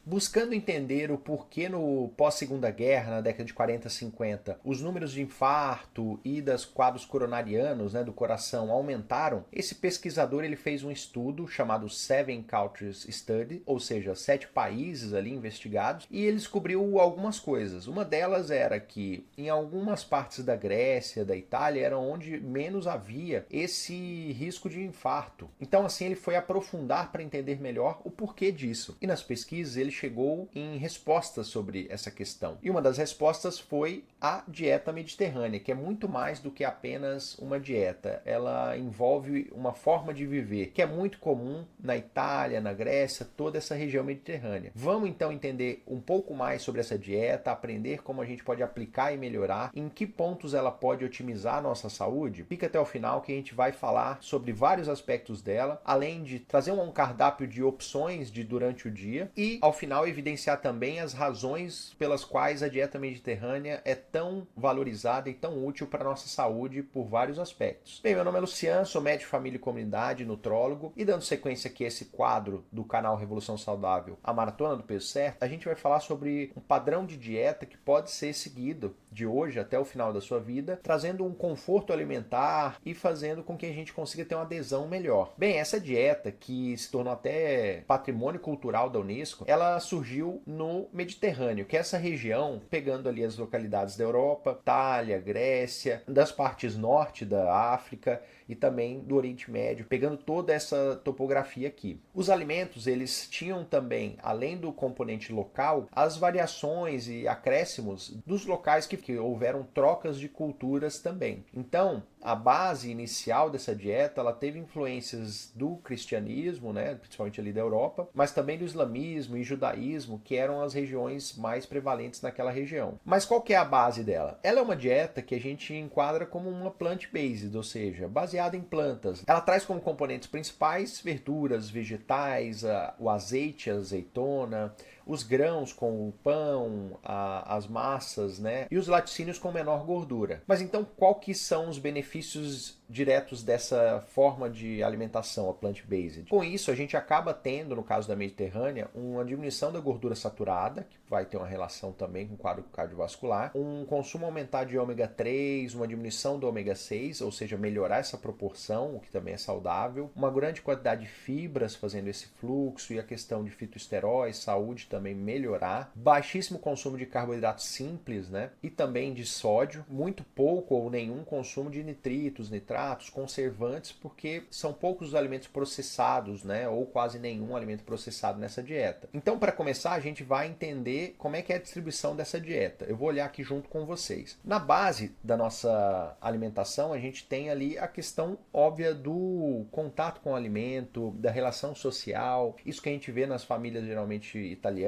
buscando entender o porquê no pós-segunda guerra, na década de 40, 50, os números de infarto e dos quadros coronarianos, né, do coração, aumentaram. Esse pesquisador ele fez um estudo chamado Seven Countries Study, ou seja, 7 países ali investigados, e ele descobriu algumas coisas. Uma delas era que em algumas partes da Grécia, da Itália, era onde menos havia esse risco de infarto. Então, assim, ele foi aprofundar para entender melhor o porquê disso. E nas pesquisas ele chegou em respostas sobre essa questão. E uma das respostas foi a dieta mediterrânea, que é muito mais do que apenas uma dieta. Ela envolve uma forma de viver que é muito comum na Itália, na Grécia, toda essa região mediterrânea. Vamos então entender um pouco mais sobre essa dieta, aprender como a gente pode aplicar e melhorar, em que pontos ela pode otimizar a nossa saúde. Fica até o final que a gente vai falar sobre vários aspectos dela, além de trazer um cardápio de opções de durante o dia e ao final evidenciar também as razões pelas quais a dieta mediterrânea é tão valorizada e tão útil para a nossa saúde por vários aspectos. Bem, meu nome é Luciano, sou médico, família e comunidade, nutrólogo, e dando sequência aqui a esse quadro do canal Revolução Saudável, a Maratona do Peso Certo, a gente vai falar sobre um padrão de dieta que pode ser seguido de hoje até o final da sua vida, trazendo um conforto alimentar e fazendo com que a gente consiga ter uma adesão melhor. Bem, essa dieta que se tornou até patrimônio cultural da Unesco, ela surgiu no Mediterrâneo, que é essa região, pegando ali as localidades da Europa, Itália, Grécia, das partes norte da África e também do Oriente Médio, pegando toda essa topografia aqui. Os alimentos, eles tinham também, além do componente local, as variações e acréscimos dos locais que houveram trocas de culturas também. Então, a base inicial dessa dieta, ela teve influências do cristianismo, né, principalmente ali da Europa, mas também do islamismo e judaísmo, que eram as regiões mais prevalentes naquela região. Mas qual que é a base dela? Ela é uma dieta que a gente enquadra como uma plant-based, ou seja, baseada em plantas. Ela traz como componentes principais verduras, vegetais, o azeite, a azeitona, os grãos com o pão, as massas, né? E os laticínios com menor gordura. Mas então, qual que são os benefícios diretos dessa forma de alimentação, a plant-based? Com isso, a gente acaba tendo, no caso da Mediterrânea, uma diminuição da gordura saturada, que vai ter uma relação também com o quadro cardiovascular, um consumo aumentado de ômega 3, uma diminuição do ômega 6, ou seja, melhorar essa proporção, o que também é saudável, uma grande quantidade de fibras fazendo esse fluxo e a questão de fitoesteróis, saúde também melhorar, baixíssimo consumo de carboidratos simples, né? E também de sódio, muito pouco ou nenhum consumo de nitritos, nitratos, conservantes, porque são poucos os alimentos processados, né? Ou quase nenhum alimento processado nessa dieta. Então, para começar, a gente vai entender como é que é a distribuição dessa dieta. Eu vou olhar aqui junto com vocês. Na base da nossa alimentação, a gente tem ali a questão óbvia do contato com o alimento, da relação social, isso que a gente vê nas famílias geralmente italianas,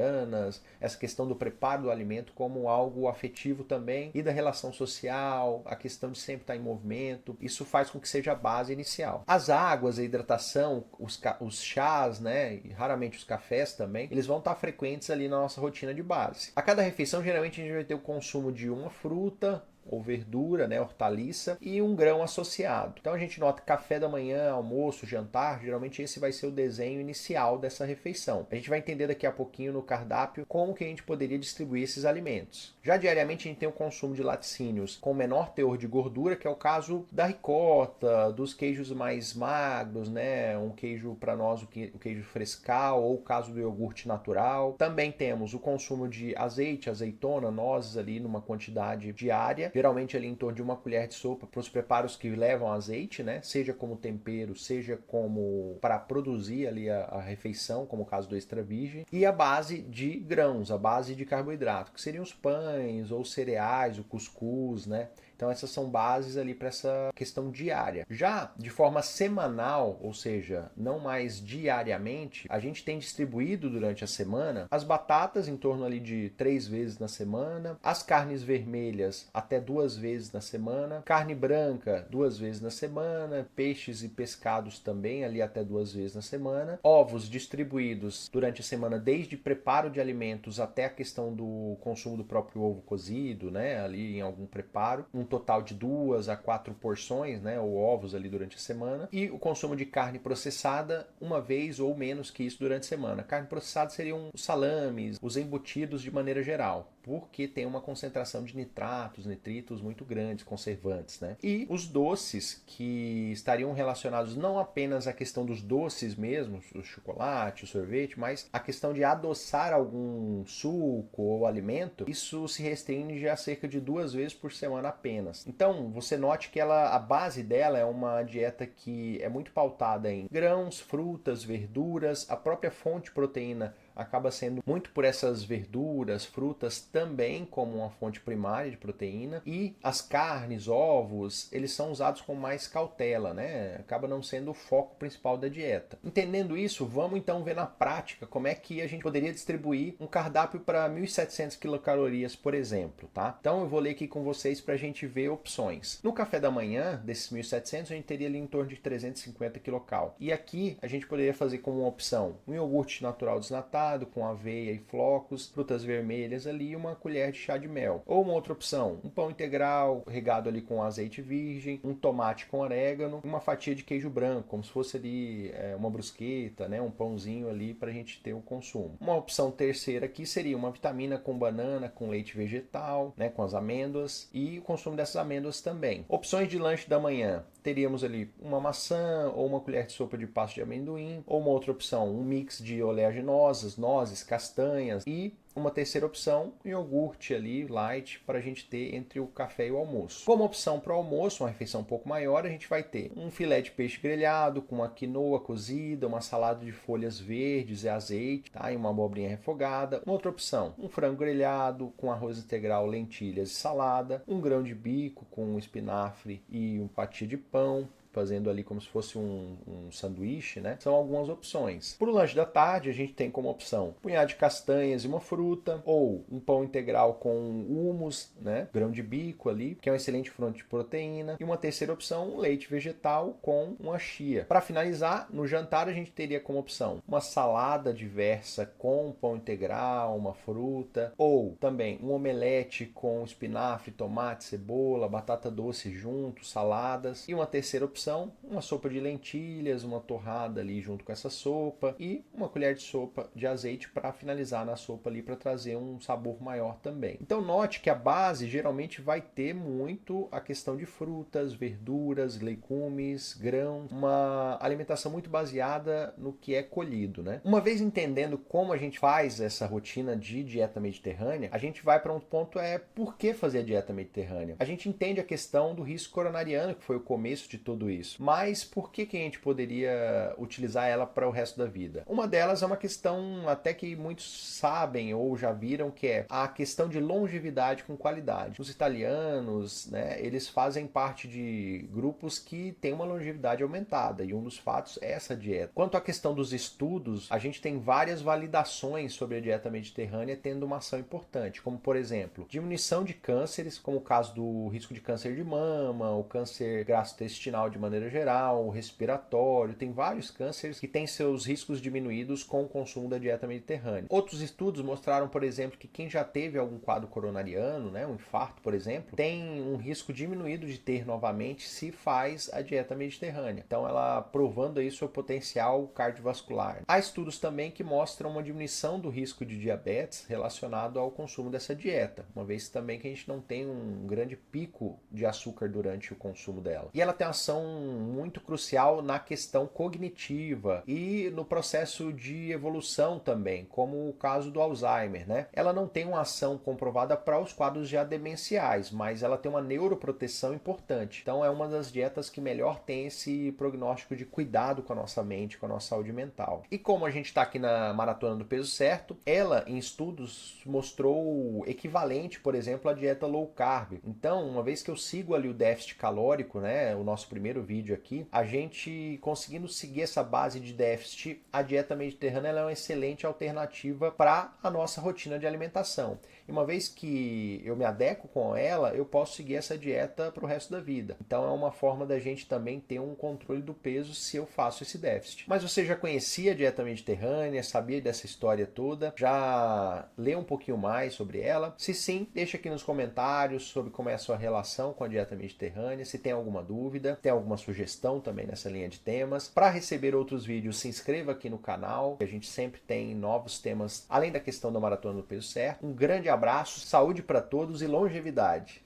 essa questão do preparo do alimento como algo afetivo também, e da relação social, a questão de sempre estar em movimento, isso faz com que seja a base inicial. As águas, a hidratação, os chás, né, e raramente os cafés também, eles vão estar frequentes ali na nossa rotina de base. A cada refeição, geralmente a gente vai ter o consumo de uma fruta, ou verdura, né, hortaliça, e um grão associado. Então a gente nota café da manhã, almoço, jantar, geralmente esse vai ser o desenho inicial dessa refeição. A gente vai entender daqui a pouquinho no cardápio como que a gente poderia distribuir esses alimentos. Já diariamente a gente tem o consumo de laticínios com menor teor de gordura, que é o caso da ricota, dos queijos mais magros, né, um queijo para nós, o queijo frescal, ou o caso do iogurte natural. Também temos o consumo de azeite, azeitona, nozes ali numa quantidade diária, geralmente ali em torno de uma colher de sopa para os preparos que levam azeite, né? Seja como tempero, seja como para produzir ali a refeição, como o caso do extra virgem. E a base de grãos, a base de carboidrato, que seriam os pães ou cereais, o cuscuz, né? Então essas são bases ali para essa questão diária. Já de forma semanal, ou seja, não mais diariamente, a gente tem distribuído durante a semana as batatas em torno ali de 3 vezes na semana, as carnes vermelhas até 2 vezes na semana, carne branca 2 vezes na semana, peixes e pescados também ali até 2 vezes na semana, ovos distribuídos durante a semana desde preparo de alimentos até a questão do consumo do próprio ovo cozido, né, ali em algum preparo, um total de 2 a 4 porções, né, ou ovos ali durante a semana, e o consumo de carne processada uma vez ou menos que isso durante a semana. Carne processada seriam os salames, os embutidos de maneira geral, porque tem uma concentração de nitratos, nitritos muito grandes, conservantes, né? E os doces, que estariam relacionados não apenas à questão dos doces mesmo, o chocolate, o sorvete, mas a questão de adoçar algum suco ou alimento, isso se restringe a cerca de 2 vezes por semana apenas. Então, você note que a base dela é uma dieta que é muito pautada em grãos, frutas, verduras, a própria fonte de proteína acaba sendo muito por essas verduras, frutas também como uma fonte primária de proteína, e as carnes, ovos, eles são usados com mais cautela, né? Acaba não sendo o foco principal da dieta. Entendendo isso, vamos então ver na prática como é que a gente poderia distribuir um cardápio para 1.700 quilocalorias, por exemplo, tá? Então eu vou ler aqui com vocês para a gente ver opções. No café da manhã, desses 1.700, a gente teria ali em torno de 350 quilocal. E aqui a gente poderia fazer como uma opção um iogurte natural desnatado, com aveia e flocos, frutas vermelhas ali e uma colher de chá de mel. Ou uma outra opção, um pão integral regado ali com azeite virgem, um tomate com orégano, uma fatia de queijo branco, como se fosse ali uma brusqueta, né, um pãozinho ali para a gente ter o consumo. Uma opção terceira aqui seria uma vitamina com banana, com leite vegetal, né, com as amêndoas e o consumo dessas amêndoas também. Opções de lanche da manhã. Teríamos ali uma maçã ou uma colher de sopa de pasta de amendoim, ou uma outra opção, um mix de oleaginosas, nozes, castanhas e uma terceira opção, um iogurte ali, light, para a gente ter entre o café e o almoço. Como opção para o almoço, uma refeição um pouco maior, a gente vai ter um filé de peixe grelhado com uma quinoa cozida, uma salada de folhas verdes e azeite, tá? E uma abobrinha refogada. Uma outra opção, um frango grelhado com arroz integral, lentilhas e salada, um grão de bico com espinafre e um fatia de pão, fazendo ali como se fosse um sanduíche, né? São algumas opções. Para o lanche da tarde, a gente tem como opção um punhado de castanhas e uma fruta, ou um pão integral com hummus, né? Grão de bico ali, que é uma excelente fonte de proteína. E uma terceira opção, um leite vegetal com uma chia. Para finalizar, no jantar a gente teria como opção uma salada diversa com pão integral, uma fruta, ou também um omelete com espinafre, tomate, cebola, batata doce junto, saladas. E uma terceira opção, uma sopa de lentilhas, uma torrada ali junto com essa sopa e uma colher de sopa de azeite para finalizar na sopa ali para trazer um sabor maior também. Então note que a base geralmente vai ter muito a questão de frutas, verduras, legumes, grão, uma alimentação muito baseada no que é colhido, né? Uma vez entendendo como a gente faz essa rotina de dieta mediterrânea, a gente vai para um ponto por que fazer a dieta mediterrânea? A gente entende a questão do risco coronariano, que foi o começo de tudo isso. Mas por que a gente poderia utilizar ela para o resto da vida? Uma delas é uma questão até que muitos sabem ou já viram, que é a questão de longevidade com qualidade. Os italianos, né, eles fazem parte de grupos que têm uma longevidade aumentada e um dos fatos é essa dieta. Quanto à questão dos estudos, a gente tem várias validações sobre a dieta mediterrânea tendo uma ação importante, como por exemplo, diminuição de cânceres, como o caso do risco de câncer de mama, o câncer gastrointestinal de maneira geral, respiratório, tem vários cânceres que têm seus riscos diminuídos com o consumo da dieta mediterrânea. Outros estudos mostraram, por exemplo, que quem já teve algum quadro coronariano, né, um infarto, por exemplo, tem um risco diminuído de ter novamente se faz a dieta mediterrânea. Então ela provando aí seu potencial cardiovascular. Há estudos também que mostram uma diminuição do risco de diabetes relacionado ao consumo dessa dieta, uma vez também que a gente não tem um grande pico de açúcar durante o consumo dela. E ela tem ação muito crucial na questão cognitiva e no processo de evolução também, como o caso do Alzheimer, né? Ela não tem uma ação comprovada para os quadros já demenciais, mas ela tem uma neuroproteção importante. Então é uma das dietas que melhor tem esse prognóstico de cuidado com a nossa mente, com a nossa saúde mental. E como a gente está aqui na Maratona do Peso Certo, ela em estudos mostrou equivalente, por exemplo, à dieta low carb. Então, uma vez que eu sigo ali o déficit calórico, né, o nosso primeiro primeiro vídeo aqui, a gente conseguindo seguir essa base de déficit, a dieta mediterrânea ela é uma excelente alternativa para a nossa rotina de alimentação. E uma vez que eu me adequo com ela, eu posso seguir essa dieta para o resto da vida. Então é uma forma da gente também ter um controle do peso se eu faço esse déficit. Mas você já conhecia a dieta mediterrânea, sabia dessa história toda? Já leu um pouquinho mais sobre ela? Se sim, deixa aqui nos comentários sobre como é a sua relação com a dieta mediterrânea, se tem alguma dúvida, tem alguma sugestão também nessa linha de temas. Para receber outros vídeos, se inscreva aqui no canal, que a gente sempre tem novos temas, além da questão da maratona do peso certo. Um grande abraço, saúde para todos e longevidade!